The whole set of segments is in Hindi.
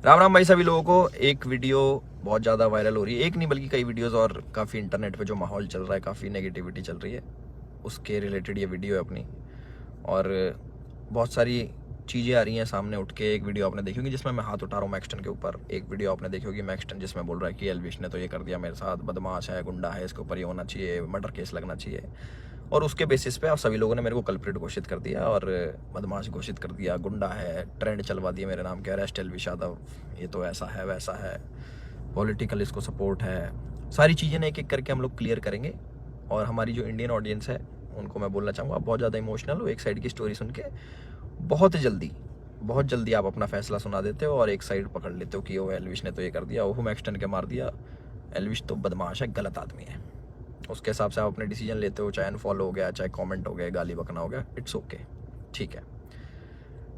राम राम भाई सभी लोगों को। एक वीडियो बहुत ज़्यादा वायरल हो रही है, एक नहीं बल्कि कई वीडियोस, और काफ़ी इंटरनेट पे जो माहौल चल रहा है, काफ़ी नेगेटिविटी चल रही है, उसके रिलेटेड ये वीडियो है अपनी। और बहुत सारी चीज़ें आ रही हैं सामने उठ के। एक वीडियो आपने देखी होगी जिसमें मैं हाथ उठा रहा हूँ मैक्सटन के ऊपर। एक वीडियो आपने देखी होगी मैक्सटन जिसमें बोल रहा है कि एल्विश ने तो ये कर दिया मेरे साथ, बदमाश है, गुंडा है, इसके ऊपर ये होना चाहिए, मर्डर केस लगना चाहिए। और उसके बेसिस पे आप सभी लोगों ने मेरे को कल्प्रिट घोषित कर दिया और बदमाश घोषित कर दिया, गुंडा है, ट्रेंड चलवा दिया मेरे नाम के, अरेस्ट एल्विश यादव, ये तो ऐसा है वैसा है, पॉलिटिकल इसको सपोर्ट है। सारी चीज़ें एक एक करके हम लोग क्लियर करेंगे। और हमारी जो इंडियन ऑडियंस है उनको मैं बोलना चाहूँगा, आप बहुत ज़्यादा इमोशनल हो एक साइड की स्टोरी सुन के। बहुत जल्दी आप अपना फैसला सुना देते हो और एक साइड पकड़ लेते हो कि वो एल्विश ने तो ये कर दिया, वो मैक्सटन के मार दिया, एल्विश तो बदमाश है, गलत आदमी है। उसके हिसाब से आप अपने डिसीजन लेते हो, चाहे अनफॉलो हो गया, चाहे कमेंट हो गया, गाली बकना हो गया, इट्स ओके, ठीक है।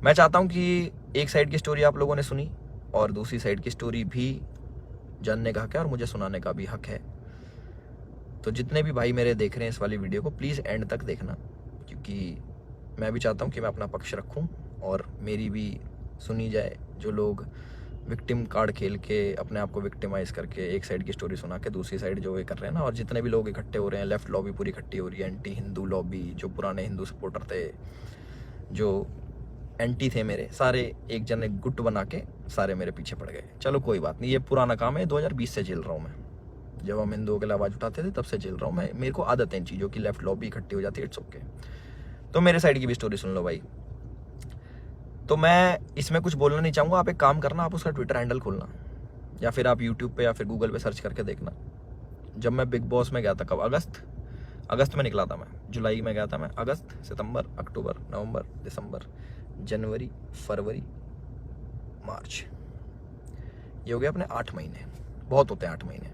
मैं चाहता हूँ कि एक साइड की स्टोरी आप लोगों ने सुनी और दूसरी साइड की स्टोरी भी जानने का हक है और मुझे सुनाने का भी हक है। तो जितने भी भाई मेरे देख रहे हैं इस वाली वीडियो को, प्लीज़ एंड तक देखना, क्योंकि मैं भी चाहता हूँ कि मैं अपना पक्ष रखूँ और मेरी भी सुनी जाए। जो लोग विक्टिम कार्ड खेल के अपने आप को विक्टिमाइज करके एक साइड की स्टोरी सुना के दूसरी साइड जो ये कर रहे हैं ना, और जितने भी लोग इकट्ठे हो रहे हैं, लेफ्ट लॉबी पूरी इकट्ठी हो रही है, एंटी हिंदू लॉबी, जो पुराने हिंदू सपोर्टर थे, जो एंटी थे मेरे, सारे एक जन एक गुट बना के सारे मेरे पीछे पड़ गए। चलो कोई बात नहीं, ये पुराना काम है, 2020 से झेल रहा हूँ मैं। जब हम हिंदुओं के लिए आवाज़ उठाते थे तब से झेल रहा हूँ मैं। मेरे को आदत है इन चीज़ों की, लेफ्ट लॉबी इकट्ठी हो जाती है, इट्स ओके। तो मेरे साइड की भी स्टोरी सुन लो भाई। तो मैं इसमें कुछ बोलना नहीं चाहूँगा, आप एक काम करना, आप उसका ट्विटर हैंडल खोलना या फिर आप यूट्यूब पे या फिर गूगल पे सर्च करके देखना। जब मैं बिग बॉस में गया था, कब, अगस्त में निकला था मैं, जुलाई में गया था मैं, अगस्त, सितंबर, अक्टूबर, नवंबर, दिसंबर, जनवरी, फरवरी, मार्च, ये हो गया अपने 8 महीने। बहुत होते हैं 8 महीने।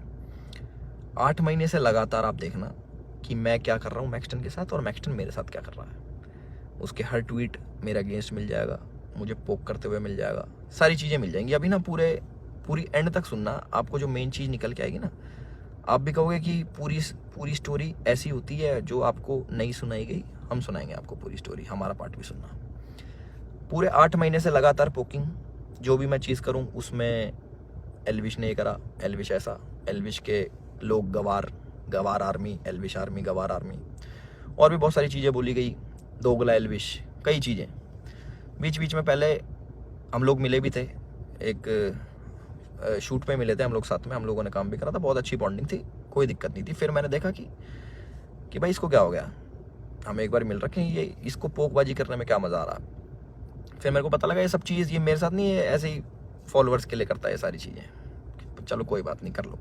8 महीने से लगातार आप देखना कि मैं क्या कर रहा हूँ मैक्सटन के साथ और मैक्सटन मेरे साथ क्या कर रहा है। उसके हर ट्वीट मेरे अगेंस्ट मिल जाएगा, मुझे पोक करते हुए मिल जाएगा, सारी चीज़ें मिल जाएंगी। अभी ना पूरी एंड तक सुनना, आपको जो मेन चीज़ निकल के आएगी ना, आप भी कहोगे कि पूरी स्टोरी ऐसी होती है जो आपको नहीं सुनाई गई। हम सुनाएंगे आपको पूरी स्टोरी, हमारा पार्ट भी सुनना। पूरे 8 महीने से लगातार पोकिंग, जो भी मैं चीज़ करूँ उसमें एल्विश ने ये करा, एल्विश ऐसा, एल्विश के लोग गवार आर्मी, एल्विश आर्मी, गवार आर्मी, और भी बहुत सारी चीज़ें बोली गई, दोगला एल्विश, कई चीज़ें। बीच बीच में पहले हम लोग मिले भी थे, एक शूट पे मिले थे हम लोग साथ में, हम लोगों ने काम भी करा था, बहुत अच्छी बॉन्डिंग थी, कोई दिक्कत नहीं थी। फिर मैंने देखा कि भाई इसको क्या हो गया, हम एक बार मिल रखे हैं, ये इसको पोकबाजी करने में क्या मज़ा आ रहा। फिर मेरे को पता लगा ये सब चीज़ ये मेरे साथ नहीं है, ऐसे ही फॉलोअर्स के लिए करता है ये सारी चीज़ें। चलो कोई बात नहीं, कर लो।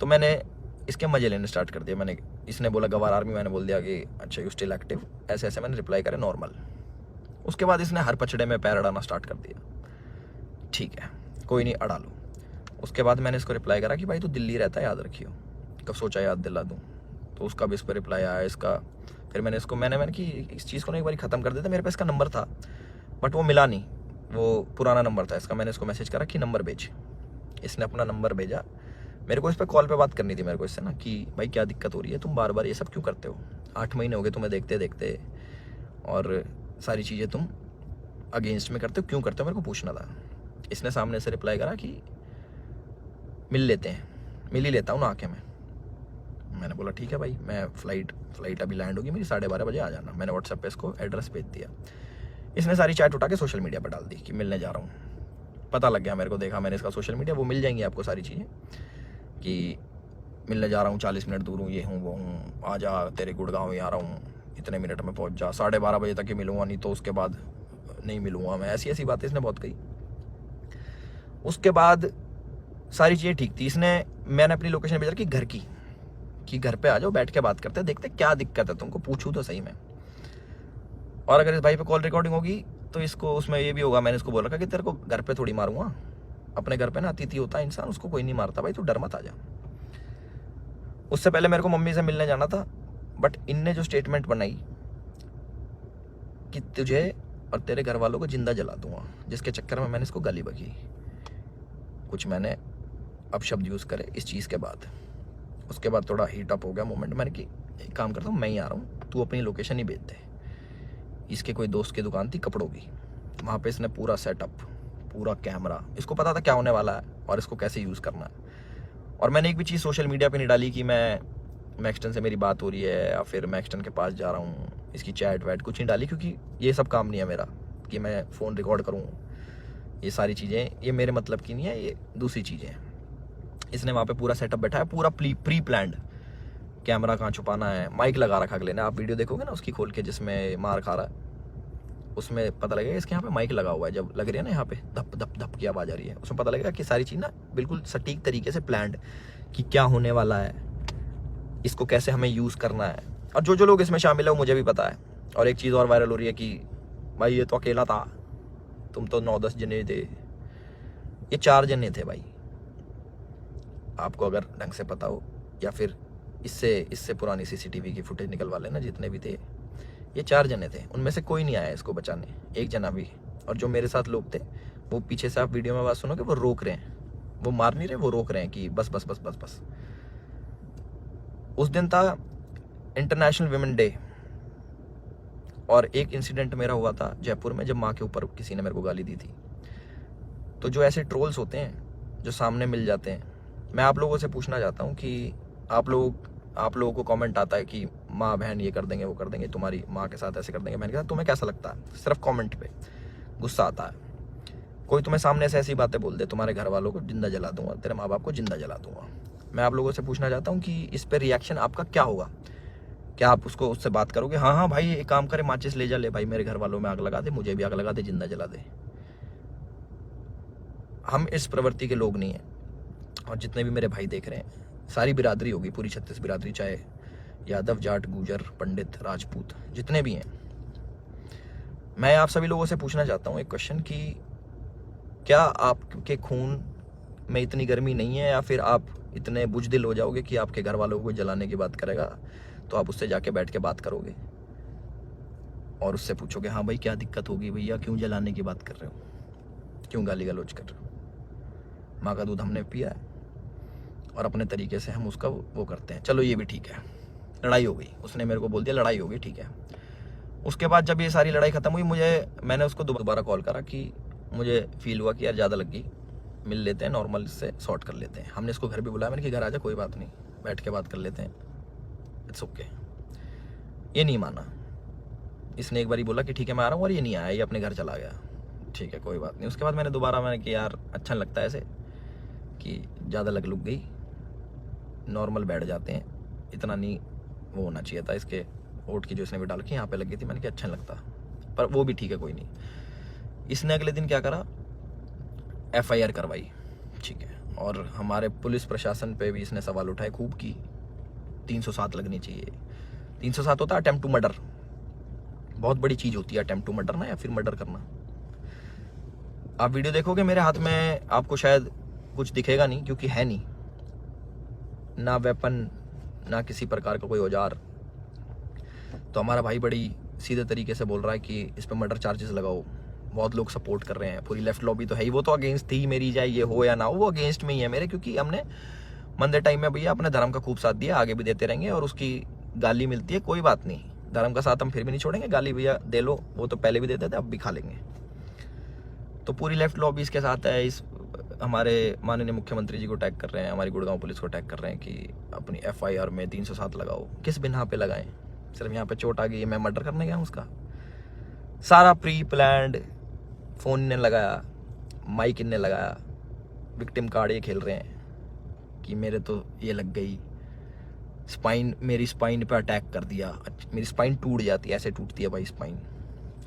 तो मैंने इसके मज़े लेने स्टार्ट कर दिया। इसने बोला गवार आर्मी, मैंने बोल दिया कि अच्छा यू स्टिल एक्टिव, ऐसे ऐसे मैंने रिप्लाई करे नॉर्मल। उसके बाद इसने हर पचड़े में पैर अड़ाना स्टार्ट कर दिया। ठीक है, कोई नहीं, अड़ा लो। उसके बाद मैंने इसको रिप्लाई करा कि भाई तू दिल्ली रहता है, याद रखियो, कब सोचा याद दिला दूँ। तो उसका भी इस पर रिप्लाई आया इसका। फिर मैंने इसको मैंने कि इस चीज़ को ना एक बार ख़त्म कर देता। मेरे पास इसका नंबर था बट वो मिला नहीं, वो पुराना नंबर था इसका। मैंने इसको मैसेज करा कि नंबर भेज, इसने अपना नंबर भेजा। मेरे को इस पर कॉल पे बात करनी थी मेरे को इससे ना, कि भाई क्या दिक्कत हो रही है, तुम बार बार ये सब क्यों करते हो, 8 महीने हो गए तुम्हें देखते देखते, और सारी चीज़ें तुम अगेंस्ट में करते हो, क्यों करते हो, मेरे को पूछना था। इसने सामने से रिप्लाई करा कि मिल लेते हैं, मिल ही लेता हूँ ना आके मैं। मैंने बोला ठीक है भाई, मैं फ्लाइट अभी लैंड होगी मेरी, 12:30 बजे आ जाना। मैंने व्हाट्सएप पे इसको एड्रेस भेज दिया। इसने सारी चैट उठा के सोशल मीडिया पर डाल दी कि मिलने जा रहा हूँ। पता लग गया मेरे को, देखा मैंने इसका सोशल मीडिया, वो मिल जाएंगी आपको सारी चीज़ें कि मिलने जा रहा हूँ, 40 मिनट दूर हूँ, ये हूँ वो हूँ, आ जा तेरे गुड़गांव ही आ रहा हूँ, इतने मिनट में पहुँच जा, 12:30 बजे तक ही मिलूँगा, नहीं तो उसके बाद नहीं मिलूँगा मैं। ऐसी ऐसी बातें इसने बहुत कही। उसके बाद सारी चीज़ें ठीक थी। मैंने अपनी लोकेशन भेजा कि घर की, कि घर पे आ जाओ, बैठ के बात करते, देखते क्या दिक्कत है तुमको, पूछूँ तो सही में। और अगर इस भाई पे कॉल रिकॉर्डिंग होगी तो इसको उसमें ये भी होगा, मैंने इसको बोल रखा कि तेरे को घर पे थोड़ी मारूंगा, अपने घर पे ना अतिथि होता है इंसान, उसको कोई नहीं मारता भाई, तू डर मत आ जा। उससे पहले मेरे को मम्मी से मिलने जाना था, बट इनने जो स्टेटमेंट बनाई कि तुझे और तेरे घर वालों को जिंदा जला दूंगा, जिसके चक्कर में मैंने इसको गाली बकी, कुछ मैंने अपशब्द यूज़ करे इस चीज़ के बाद। उसके बाद थोड़ा हीट अप हो गया मोमेंट। मैंने कि एक काम करता हूँ, मैं ही आ रहा हूँ, तू अपनी लोकेशन ही भेज दे। इसके कोई दोस्त की दुकान थी कपड़ों की, वहाँ पे इसने पूरा सेटअप, पूरा कैमरा, इसको पता था क्या होने वाला है और इसको कैसे यूज़ करना है। और मैंने एक भी चीज़ सोशल मीडिया पे नहीं डाली कि मैं मैक्सटन से मेरी बात हो रही है या फिर मैक्सटन के पास जा रहा हूँ, इसकी चैट वैट कुछ नहीं डाली, क्योंकि ये सब काम नहीं है मेरा कि मैं फ़ोन रिकॉर्ड करूँ। ये सारी चीज़ें ये मेरे मतलब की नहीं है, ये दूसरी चीज़ें हैं। इसने वहाँ पे पूरा सेटअप बैठाया, पूरा प्री प्लान्ड, कैमरा कहाँ छुपाना है, माइक लगा रखा अगले ने। आप वीडियो देखोगे ना उसकी खोल के जिसमें मार खा रहा है, उसमें पता लगेगा इसके यहाँ पे माइक लगा हुआ है। जब लग रही है ना यहाँ पे धप धप धप की आवाज़ आ रही है, उसमें पता लगेगा कि सारी चीज़ ना बिल्कुल सटीक तरीके से प्लान्ड, कि क्या होने वाला है, इसको कैसे हमें यूज़ करना है। और जो जो लोग इसमें शामिल है वो मुझे भी पता है। और एक चीज़ और वायरल हो रही है कि भाई ये तो अकेला था, तुम तो 9-10 जने थे। ये 4 जने थे भाई, आपको अगर ढंग से पता हो, या फिर इससे पुरानी सीसीटीवी की फुटेज निकलवा लेना, जितने भी थे ये 4 जने थे। उनमें से कोई नहीं आया इसको बचाने, एक जना भी। और जो मेरे साथ लोग थे वो पीछे से, आप वीडियो में बात सुनोगे, वो रोक रहे हैं, वो मार नहीं रहे, वो रोक रहे हैं कि बस बस बस बस बस। उस दिन था इंटरनेशनल विमेन डे, और एक इंसिडेंट मेरा हुआ था जयपुर में, जब माँ के ऊपर किसी ने मेरे को गाली दी थी। तो जो ऐसे ट्रोल्स होते हैं जो सामने मिल जाते हैं, मैं आप लोगों से पूछना चाहता हूँ कि आप लोगों को कमेंट आता है कि माँ बहन ये कर देंगे वो कर देंगे, तुम्हारी माँ के साथ ऐसे कर देंगे। मैंने कहा तुम्हें कैसा लगता है? सिर्फ कमेंट पे गुस्सा आता है। कोई तुम्हें सामने से ऐसी बातें बोल दे, तुम्हारे घर वालों को जिंदा जला दूंगा, तेरे माँ बाप को जिंदा जला दूंगा। मैं आप लोगों से पूछना चाहता हूँ कि इस पर रिएक्शन आपका क्या होगा? क्या आप उससे बात करोगे, हाँ हाँ भाई एक काम करे, माचिस ले जा, ले भाई मेरे घर वालों में आग लगा दे, मुझे भी आग लगा दे, जिंदा जला दे? हम इस प्रवृत्ति के लोग नहीं हैं। और जितने भी मेरे भाई देख रहे हैं, सारी बिरादरी होगी, पूरी 36 बिरादरी, चाहे यादव, जाट, गुजर, पंडित, राजपूत, जितने भी हैं, मैं आप सभी लोगों से पूछना चाहता हूँ एक क्वेश्चन कि क्या आपके खून में इतनी गर्मी नहीं है, या फिर आप इतने बुजदिल हो जाओगे कि आपके घर वालों को जलाने की बात करेगा तो आप उससे जाके बैठ के बात करोगे और उससे पूछोगे, हाँ भाई क्या दिक्कत होगी भैया, क्यों जलाने की बात कर रहे हो, क्यों गाली गलौज कर रहे हो? माँ का दूध हमने पिया है और अपने तरीके से हम उसका वो करते हैं। चलो ये भी ठीक है, लड़ाई हो गई, उसने मेरे को बोल दिया लड़ाई हो गई, ठीक है। उसके बाद जब ये सारी लड़ाई ख़त्म हुई, मैंने उसको दोबारा कॉल करा कि मुझे फील हुआ कि यार ज़्यादा लग गई, मिल लेते हैं, नॉर्मल से सॉर्ट कर लेते हैं। हमने इसको घर भी बुलाया, मैंने कि घर आ जा, कोई बात नहीं, बैठ के बात कर लेते हैं, इट्स ओके। ये नहीं माना, इसने एक बार बोला कि ठीक है मैं आ रहा हूँ, और ये नहीं आया, ये अपने घर चला गया। ठीक है कोई बात नहीं। उसके बाद मैंने कि यार अच्छा नहीं लगता ऐसे कि ज़्यादा लग लुक गई, नॉर्मल बैठ जाते हैं, इतना नहीं वो होना चाहिए था। इसके ओट की जो इसने भी डाल के यहाँ पे लगी थी, मैंने कहा अच्छा नहीं लगता, पर वो भी ठीक है कोई नहीं। इसने अगले दिन क्या करा, FIR करवाई, ठीक है। और हमारे पुलिस प्रशासन पे भी इसने सवाल उठाए खूब की 307 लगनी चाहिए। 307 होता है अटेम्प्ट टू मर्डर, बहुत बड़ी चीज़ होती है अटेम्प्ट टू मर्डर ना, या फिर मर्डर करना। आप वीडियो देखोगे मेरे हाथ में, आपको शायद कुछ दिखेगा नहीं, क्योंकि है नहीं ना वेपन, ना किसी प्रकार का कोई औजार। तो हमारा भाई बड़ी सीधे तरीके से बोल रहा है कि इस पर मर्डर चार्जेस लगाओ। बहुत लोग सपोर्ट कर रहे हैं, पूरी लेफ्ट लॉबी तो है ही, वो तो अगेंस्ट थी मेरी, चाहे ये हो या ना हो, वो अगेंस्ट में ही है मेरे, क्योंकि हमने मंदे टाइम में भैया अपने धर्म का खूब साथ दिया, आगे भी देते रहेंगे। और उसकी गाली मिलती है, कोई बात नहीं, धर्म का साथ हम फिर भी नहीं छोड़ेंगे, गाली भैया दे लो, वो तो पहले भी देते थे, अब भी खा लेंगे। तो पूरी लेफ्ट लॉबी इसके साथ है। इस हमारे माननीय मुख्यमंत्री जी को टैग कर रहे हैं, हमारी गुड़गांव पुलिस को टैग कर रहे हैं कि अपनी FIR में 307 लगाओ। किस बिना पे लगाएं? सिर्फ यहाँ पे चोट आ गई, मैं मर्डर करने गया हूँ उसका? सारा प्री प्लान्ड, फ़ोन ने लगाया, माइक इनने लगाया, विक्टिम कार्ड ये खेल रहे हैं कि मेरे तो ये लग गई, स्पाइन, मेरी स्पाइन पे अटैक कर दिया, मेरी स्पाइन टूट जाती है, ऐसे टूटती है भाई स्पाइन।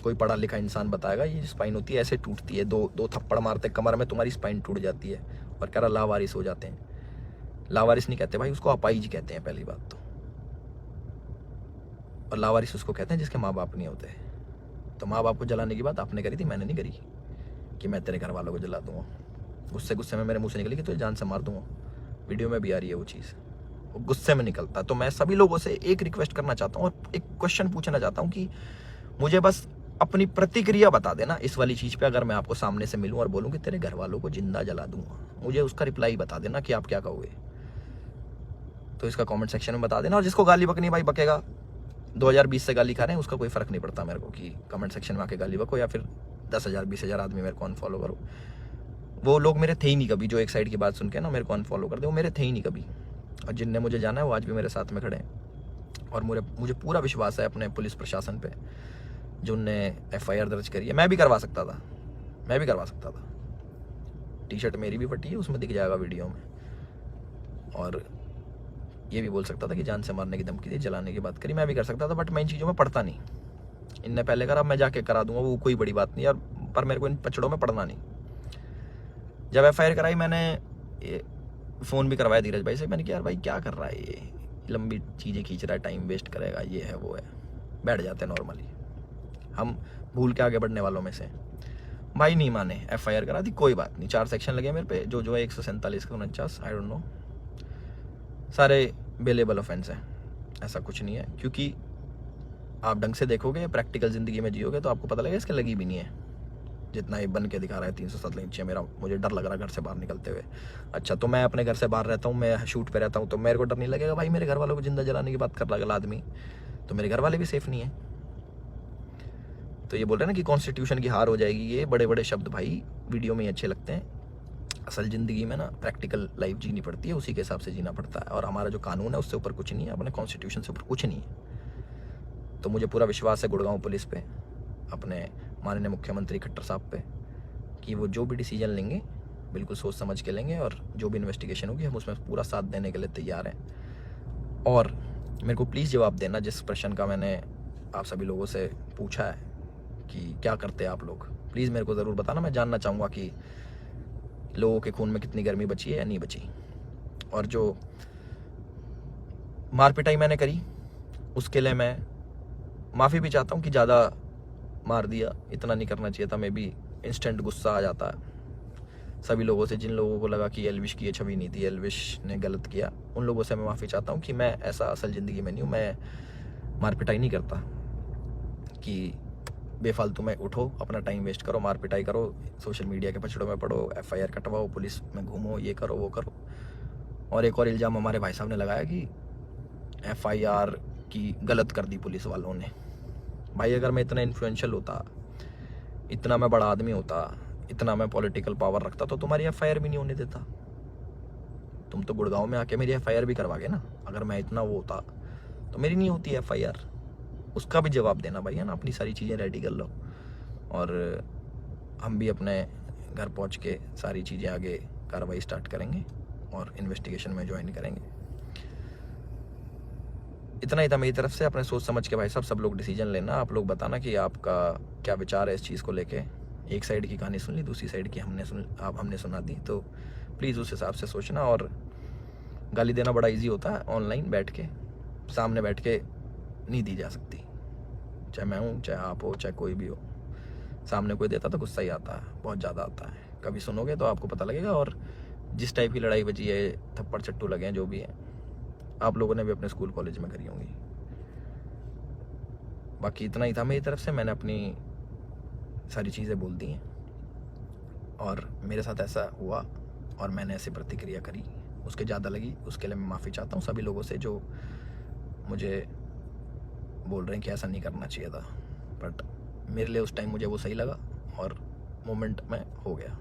कोई पढ़ा लिखा इंसान बताएगा ये स्पाइन होती है, ऐसे टूटती है, दो थप्पड़ मारते कमर में, तुम्हारी स्पाइन टूट जाती है। और कह रहा लावारिस हो जाते हैं। लावारिस नहीं कहते भाई, उसको अपाइज कहते हैं पहली बात तो। और लावारिस उसको कहते हैं जिसके माँ बाप नहीं होते। तो माँ बाप को जलाने की बात आपने करी थी, मैंने नहीं करी कि मैं तेरे घर वालों को जला दूंगा। गुस्से में मेरे मुँह से निकली कि तुझे जान से मार दूंगा। वीडियो में भी आ रही है वो चीज़, वो गुस्से में निकलता। तो मैं सभी लोगों से एक रिक्वेस्ट करना चाहता हूँ और एक क्वेश्चन पूछना चाहता हूँ कि मुझे बस अपनी प्रतिक्रिया बता देना इस वाली चीज़ पे। अगर मैं आपको सामने से मिलूं और बोलूं कि तेरे घर वालों को जिंदा जला दूंगा, मुझे उसका रिप्लाई बता देना कि आप क्या कहोगे। तो इसका कमेंट सेक्शन में बता देना। और जिसको गाली बकनी भाई बकेगा, 2020 से गाली खा रहे हैं, उसका कोई फ़र्क नहीं पड़ता मेरे को कि कमेंट सेक्शन में आके गाली बको या फिर 10,000 20,000 आदमी मेरे को अनफॉलो करो। वो लोग मेरे थे ही नहीं कभी, जो एक साइड की बात सुन के ना मेरे को अनफॉलो कर दे, वो मेरे थे ही नहीं कभी। और जिनने मुझे जाना है वो आज भी मेरे साथ में खड़े हैं। और मुझे पूरा विश्वास है अपने पुलिस प्रशासन पे, जो उनने FIR दर्ज करी है। मैं भी करवा सकता था। टी शर्ट मेरी भी फटी है, उसमें दिख जाएगा वीडियो में। और ये भी बोल सकता था कि जान से मारने की धमकी दी, जलाने की बात करी, मैं भी कर सकता था, बट मैं इन चीज़ों में पढ़ता नहीं। इनने पहले करा, मैं जाके करा दूंगा, वो कोई बड़ी बात नहीं यार, पर मेरे को इन पचड़ों में पढ़ना नहीं। जब FIR कराई मैंने फ़ोन भी करवाया धीरज भाई से, मैंने कहा यार भाई क्या कर रहा है ये, लंबी चीज़ें खींच रहा है, टाइम वेस्ट करेगा, ये है वो है। बैठ जाते हैं नॉर्मली, हम भूल के आगे बढ़ने वालों में से। भाई नहीं माने, FIR करा दी, कोई बात नहीं। 4 सेक्शन लगे मेरे पे, जो है 147 का 49, आई डोंट नो, सारे बेलेबल ऑफेंस है, ऐसा कुछ नहीं है। क्योंकि आप ढंग से देखोगे, प्रैक्टिकल ज़िंदगी में जियोगे तो आपको पता लगेगा इसके लगी भी नहीं है, जितना ये बन के दिखा रहा है। 307 नीचे मुझे डर लग रहा है घर से बाहर निकलते हुए। अच्छा, तो मैं अपने घर से बाहर रहता हूँ, मैं शूट पे रहता हूँ, तो मेरे को डर नहीं लगेगा? भाई मेरे घर वालों को जिंदा जलाने की बात कर रहा अगला आदमी, तो मेरे घर वाले भी सेफ नहीं है। तो ये बोल रहे हैं ना कि कॉन्स्टिट्यूशन की हार हो जाएगी, ये बड़े बड़े शब्द भाई वीडियो में ही अच्छे लगते हैं। असल ज़िंदगी में ना प्रैक्टिकल लाइफ जीनी पड़ती है, उसी के हिसाब से जीना पड़ता है। और हमारा जो कानून है उससे ऊपर कुछ नहीं है, अपने कॉन्स्टिट्यूशन से ऊपर कुछ नहीं है। तो मुझे पूरा विश्वास है गुड़गांव पुलिस पे, अपने माननीय मुख्यमंत्री खट्टर साहब पे, कि वो जो भी डिसीजन लेंगे बिल्कुल सोच समझ के लेंगे, और जो भी इन्वेस्टिगेशन होगी हम उसमें पूरा साथ देने के लिए तैयार हैं। और मेरे को प्लीज़ जवाब देना जिस प्रश्न का मैंने आप सभी लोगों से पूछा है कि क्या करते हैं आप लोग, प्लीज़ मेरे को ज़रूर बताना। मैं जानना चाहूँगा कि लोगों के खून में कितनी गर्मी बची है या नहीं बची। और जो मार पिटाई मैंने करी उसके लिए मैं माफ़ी भी चाहता हूँ कि ज़्यादा मार दिया, इतना नहीं करना चाहिए था। मैं भी इंस्टेंट गुस्सा आ जाता है सभी लोगों से, जिन लोगों को लगा कि एल्विश की ये छवि नहीं थी, एल्विश ने गलत किया, उन लोगों से मैं माफ़ी चाहता हूँ कि मैं ऐसा असल ज़िंदगी में नहीं हूँ। मैं मार पिटाई नहीं करता कि बेफालतू में उठो, अपना टाइम वेस्ट करो, मार पिटाई करो, सोशल मीडिया के पछड़ों में पड़ो, FIR कटवाओ, पुलिस में घूमो, ये करो वो करो। और एक और इल्ज़ाम हमारे भाई साहब ने लगाया कि FIR की गलत कर दी पुलिस वालों ने। भाई अगर मैं इतना इन्फ्लुएंशियल होता, इतना मैं बड़ा आदमी होता, इतना मैं पॉलिटिकल पावर रखता, तो तुम्हारी FIR भी नहीं होने देता। तुम तो गुड़गांव में आके मेरी FIR भी करवा गए ना। अगर मैं इतना वो होता तो मेरी नहीं होती FIR, उसका भी जवाब देना भाई, है ना। अपनी सारी चीज़ें रेडी कर लो, और हम भी अपने घर पहुंच के सारी चीज़ें आगे कार्रवाई स्टार्ट करेंगे और इन्वेस्टिगेशन में ज्वाइन करेंगे। इतना ही था मेरी तरफ से। अपने सोच समझ के भाई साहब सब लोग डिसीजन लेना। आप लोग बताना कि आपका क्या विचार है इस चीज़ को लेके। एक साइड की कहानी सुन ली, दूसरी साइड की हमने सुना दी, तो प्लीज़ उस हिसाब से सोचना। और गाली देना बड़ा इजी होता है, ऑनलाइन बैठ के, सामने बैठ के नहीं दी जा सकती। चाहे मैं हूँ, चाहे आप हो, चाहे कोई भी हो, सामने कोई देता तो गुस्सा ही आता है, बहुत ज़्यादा आता है। कभी सुनोगे तो आपको पता लगेगा। और जिस टाइप की लड़ाई बची है, थप्पड़ चट्टू लगे हैं, जो भी है, आप लोगों ने भी अपने स्कूल कॉलेज में करी होंगी। बाकी इतना ही था मेरी तरफ से। मैंने अपनी सारी चीज़ें बोल दी हैं, और मेरे साथ ऐसा हुआ और मैंने ऐसी प्रतिक्रिया करी, उसके ज़्यादा लगी, उसके लिए मैं माफ़ी चाहता हूँ सभी लोगों से जो मुझे बोल रहे हैं कि ऐसा नहीं करना चाहिए था। बट मेरे लिए उस टाइम मुझे वो सही लगा और मोमेंट में हो गया।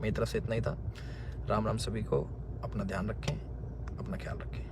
मेरी तरफ से इतना ही था। राम राम सभी को। अपना ध्यान रखें, अपना ख्याल रखें।